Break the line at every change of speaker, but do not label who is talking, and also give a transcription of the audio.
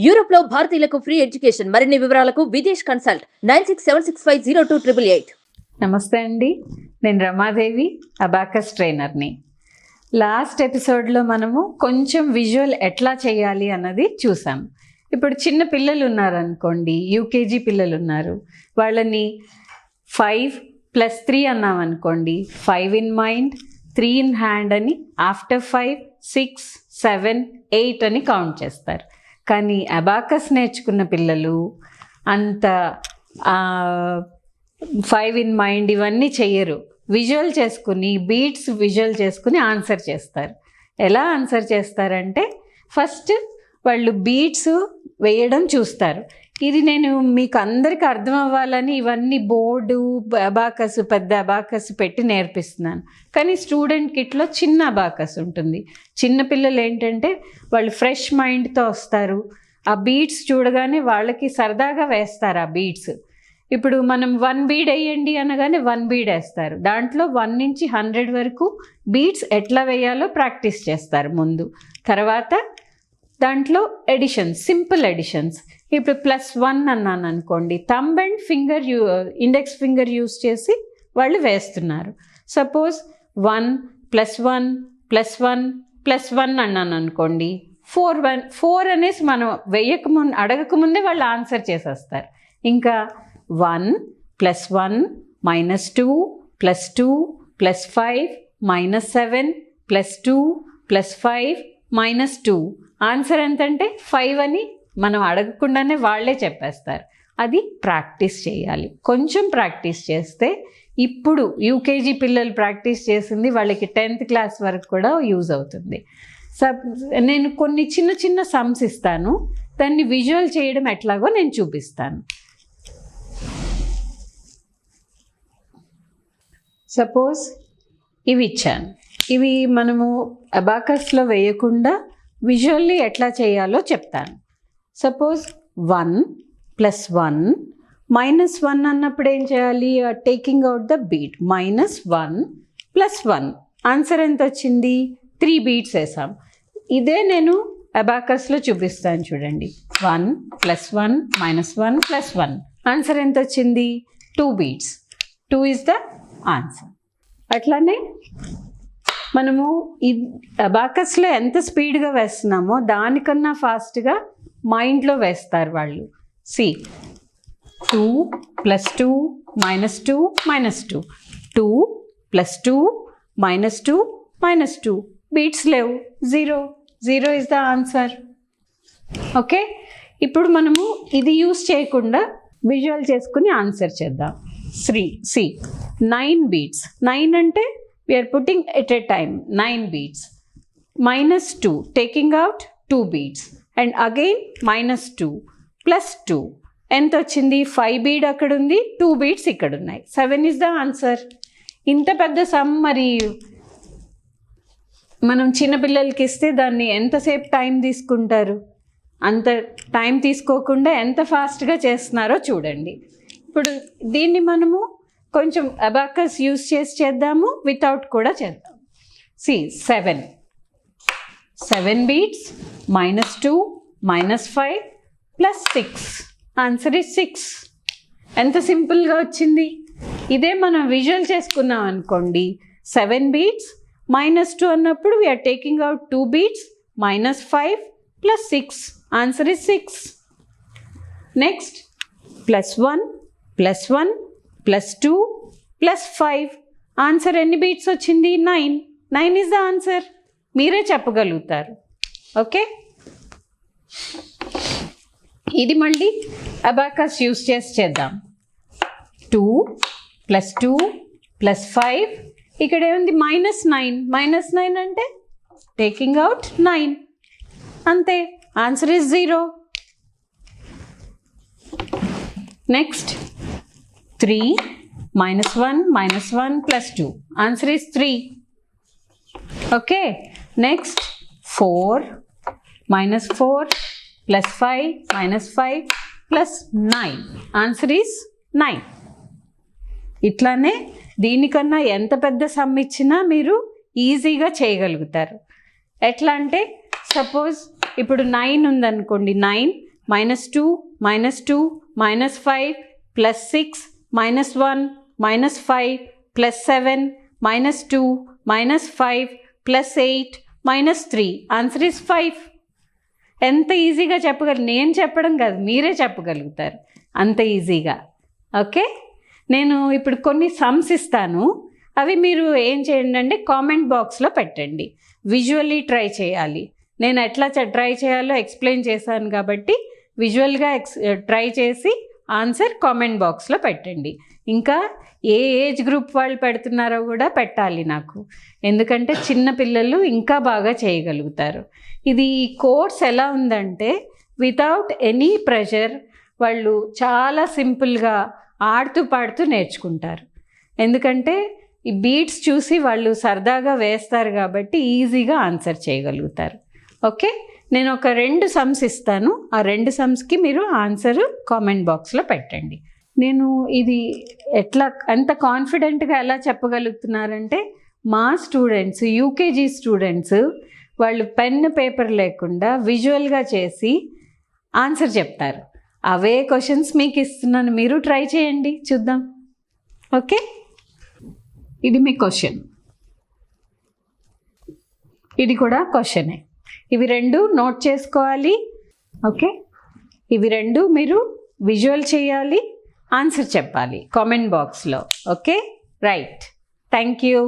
Europe లో భారతీయులకు free education. మరిన్ని వివరాలకు విదేశ్ కన్సల్ట్ 9676502888.
నమస్తే అండి, నేను రమాదేవి, అబాకస్ ట్రైనర్ని. లాస్ట్ ఎపిసోడ్లో మనము కొంచెం విజువల్ ఎట్లా చేయాలి అన్నది చూసాం. ఇప్పుడు చిన్న పిల్లలు ఉన్నారనుకోండి, యూకేజీ పిల్లలు ఉన్నారు, వాళ్ళని 5+3 అన్నాం అనుకోండి, 5 ఇన్ మైండ్ 3 ఇన్ హ్యాండ్ అని ఆఫ్టర్ 5, 6, 7, 8 అని కౌంట్ చేస్తారు. కానీ అబాకస్ నేర్చుకున్న పిల్లలు అంత 5 ఇన్ మైండ్ ఇవన్నీ చెయ్యరు. విజువల్ చేసుకుని, బీట్స్ విజువల్ చేసుకుని ఆన్సర్ చేస్తారు. ఎలా ఆన్సర్ చేస్తారంటే, ఫస్ట్ వాళ్ళు బీట్స్ వేయడం చూస్తారు. ఇది నేను మీకు అందరికీ అర్థం అవ్వాలని ఇవన్నీ బోర్డు, అబాకస్, పెద్ద అబాకస్ పెట్టి నేర్పిస్తున్నాను. కానీ స్టూడెంట్ కిట్లో చిన్న అబాకస్ ఉంటుంది. చిన్నపిల్లలు ఏంటంటే వాళ్ళు ఫ్రెష్ మైండ్తో వస్తారు. ఆ బీట్స్ చూడగానే వాళ్ళకి సరదాగా వేస్తారు ఆ బీట్స్. ఇప్పుడు మనం 1 బీడ్ వేయండి అనగానే 1 బీడ్ వేస్తారు. దాంట్లో 1 నుంచి 100 వరకు బీట్స్ ఎట్లా వేయాలో ప్రాక్టీస్ చేస్తారు ముందు. తర్వాత దాంట్లో ఎడిషన్స్, సింపుల్ ఎడిషన్స్. ఇప్పుడు +1 అన్నాను అనుకోండి, thumb and finger index finger use చేసి వాళ్ళు వేస్తున్నారు. సపోజ్ 1 + 1 + 1 + 1 అన్నాను అనుకోండి, 4 అనేసి మనం అడగకముందే వాళ్ళు ఆన్సర్ చేసేస్తారు. ఇంకా 1 + 1 -2 + 2 + 5 -7 + 2 + 5 -2 ఆన్సర్ ఎంతంటే 5 అని మనం అడగకుండానే వాళ్ళే చెప్పేస్తారు. అది ప్రాక్టీస్ చేయాలి. కొంచెం ప్రాక్టీస్ చేస్తే, ఇప్పుడు యూకేజీ పిల్లలు ప్రాక్టీస్ చేసింది వాళ్ళకి 10th క్లాస్ వరకు కూడా యూజ్ అవుతుంది. నేను కొన్ని చిన్న చిన్న సమ్స్ ఇస్తాను, దాన్ని విజువల్ చేయడం ఎట్లాగో నేను చూపిస్తాను. సపోజ్ ఇవి ఇచ్చాను. ఇవి మనము అబాకస్లో వేయకుండా విజువల్లీ ఎట్లా చేయాలో చెప్తాను. సపోజ్ 1 + 1 -1 అన్నప్పుడు ఏం చేయాలి? Taking out the beat. -1 + 1 answer ఎంత వచ్చింది? 3 బీట్స్ వేసాం. ఇదే నేను అబాకస్లో చూపిస్తాను చూడండి. 1 + 1 -1 + 1 ఆన్సర్ ఎంత వచ్చింది? 2 బీట్స్. 2 is the answer. అట్లానే మనము ఈ అబాకస్లో ఎంత స్పీడ్గా వేస్తున్నామో దానికన్నా ఫాస్ట్గా మైండ్లో వేస్తారు వాళ్ళు. 2 + 2 -2 -2 2 + 2 -2 -2 బీట్స్ లేవు. 0 ఈజ్ ద ఆన్సర్. ఓకే, ఇప్పుడు మనము ఇది యూస్ చేయకుండా విజువల్ చేసుకుని ఆన్సర్ చేద్దాం. 9 బీట్స్. 9 అంటే we are putting at a time 9 beats. -2 taking out 2 beats and again -2 + 2 ఎంత వచ్చింది? 5 బీడ్ అక్కడ ఉంది, 2 బీట్స్ ఇక్కడ ఉన్నాయి. 7 ఈజ్ ద ఆన్సర్. ఇంత పెద్ద సమ్ మరి మనం చిన్నపిల్లలకి ఇస్తే దాన్ని ఎంతసేపు టైం తీసుకుంటారు? అంత టైం తీసుకోకుండా ఎంత ఫాస్ట్గా చేస్తున్నారో చూడండి. ఇప్పుడు దీన్ని మనము కొంచెం అబాకస్ యూస్ చేసి చేద్దాము, వితౌట్ కూడా చేద్దాం. 7 బీట్స్ -2 -5 + 6 ఆన్సర్ ఈజ్ 6. ఎంత సింపుల్గా వచ్చింది. ఇదే మనం విజువల్ చేసుకున్నాం అనుకోండి, 7 బీట్స్ -2 అన్నప్పుడు we are taking out 2 beats -5 + 6 answer is 6. Next +1 + 1 + 2 + 5 answer ఎన్ని బీట్స్ వచ్చింది? 9 ఈజ్ ద ఆన్సర్. మీరే చెప్పగలుగుతారు. ఓకే, ఇది మళ్ళీ అబాకస్ యూస్ చేసి చేద్దాం. 2 + 2 + 5 ఇక్కడ ఏముంది? -9 -9 అంటే టేకింగ్ అవుట్ 9 అంతే. Answer is 0. Next 3 -1 -1 + 2 answer is 3. Okay, next 4 -4 + 5 -5 + 9 answer is 9. ఇట్లానే దీనికన్నా ఎంత పెద్ద సమ్ ఇచ్చినా మీరు ఈజీగా చేయగలుగుతారు. ఎట్లా అంటే, సపోజ్ ఇప్పుడు 9 ఉందనుకోండి, 9 -2, -2, -5, +6, -1, -5, +7, -2, -5, +8, -3. Answer is 5. ఎంత ఈజీగా చెప్పగలరు, నేను చెప్పడం కాదు, మీరే చెప్పగలుగుతారు అంత ఈజీగా. ఓకే, నేను ఇప్పుడు కొన్ని సమ్స్ ఇస్తాను, అవి మీరు ఏం చేయండి అంటే కామెంట్ బాక్స్లో పెట్టండి. విజువల్లీ ట్రై చేయాలి. నేను ఎట్లా ట్రై చేయాలో ఎక్స్ప్లెయిన్ చేశాను కాబట్టి విజువల్గా ట్రై చేసి ఆన్సర్ కామెంట్ బాక్స్లో పెట్టండి. ఇంకా ఏ ఏజ్ గ్రూప్ వాళ్ళు పెడుతున్నారో కూడా పెట్టాలి నాకు, ఎందుకంటే చిన్న పిల్లలు ఇంకా బాగా చేయగలుగుతారు. ఇది ఈ కోర్స్ ఎలా ఉందంటే వితౌట్ ఎనీ ప్రెషర్ వాళ్ళు చాలా సింపుల్గా ఆడుతూ పాడుతూ నేర్చుకుంటారు. ఎందుకంటే ఈ బీట్స్ చూసి వాళ్ళు సరదాగా వేస్తారు కాబట్టి ఈజీగా ఆన్సర్ చేయగలుగుతారు. ఓకే, నేను ఒక 2 సమ్స్ ఇస్తాను, ఆ 2 సమ్స్కి మీరు ఆన్సర్ కామెంట్ బాక్స్లో పెట్టండి. నేను ఇది ఎంత కాన్ఫిడెంట్గా ఎలా చెప్పగలుగుతున్నారంటే మా స్టూడెంట్స్, యూకేజీ స్టూడెంట్స్ వాళ్ళు పెన్ పేపర్ లేకుండా విజువల్గా చేసి ఆన్సర్ చెప్తారు. అవే క్వశ్చన్స్ మీకు ఇస్తున్నాను, మీరు ట్రై చేయండి, చూద్దాం. ఓకే, ఇది మీ క్వశ్చన్, ఇది కూడా క్వశ్చనే. ఇవి 2 నోట్ చేసుకోవాలి. ఓకే, ఇవి 2 మీరు విజువల్ చేయాలి, ఆన్సర్ చెప్పాలి కామెంట్ బాక్స్లో. Okay, right, thank you.